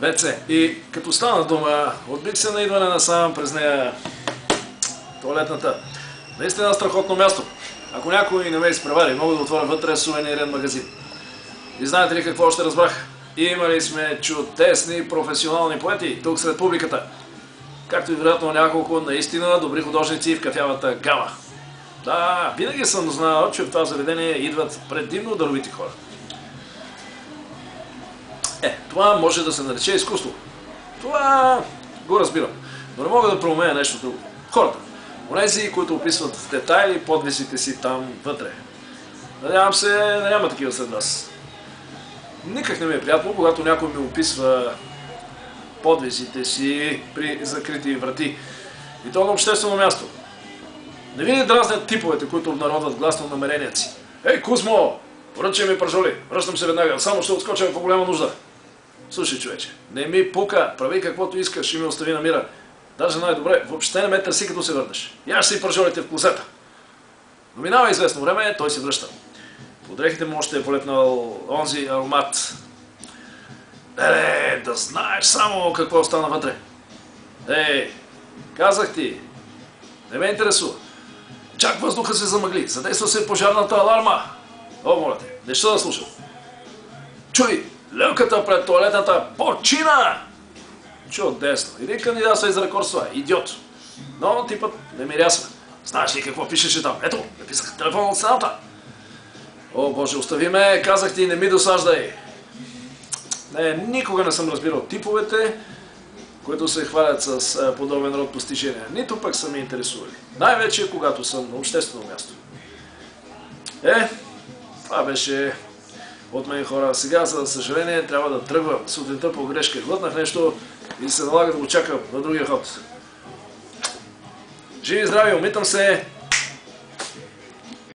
ВЦ. И като стана дума, отбих се на идване насам през нея тоалетната. Наистина страхотно място. Ако някой не ме изпревари, мога да отворя вътре сувенирен магазин. И знаете ли какво още разбрах? Имали сме чудесни професионални поети тук сред публиката. Както и вероятно няколко наистина добри художници в кафявата гама. Да, винаги съм знал, че в това заведение идват предимно даровити хора. Това може да се нарече изкуство. Това го разбирам. Но не мога да проумея нещо друго. Хората. Онези, които описват в детайли подвизите си там вътре. Надявам се да няма такива след вас. Никак не ми е приятно, когато някой ми описва подвизите си при закрити врати. И то на обществено място. Не ви не дразнят типовете, които обнародват гласно намеренията си. Ей, Кузмо! Поръчай ми пържоли. Връщам се веднага. Само ще отскоча по голяма нужда. Слушай, човече, не ми пука. Прави каквото искаш и ми остави на мира. Даже най-добре, въобще не ме търси, като се върнеш. Яш си пържолите в клозета. Но минава известно време, той се връща. Под дрехите му още е полепнал онзи аромат. Да знаеш само какво остана вътре. Ей, казах ти, не ме интересува. Чак въздуха се замъгли, задейства се пожарната аларма. О, моля те, не ще да слушам. Чуй, люлката пред тоалетната почина! Чудесно. Или кандидатства и за ръководства. Идиот. Но типът не мирясва. Знаеш ли какво пишеше там? Ето, написах телефон от стената. О, Боже, остави ме, казах ти, не ми досаждай. Не, никога не съм разбирал типовете, които се хвалят с подобен род постижения. Нито пък са ме интересували. Най-вече, когато съм на обществено място. Това беше от мен, хора. Сега, за съжаление, трябва да тръгвам. Сутринта по грешка глътнах нещо и се налага да го чакам на другия ход. Живи и здрави, умитам се!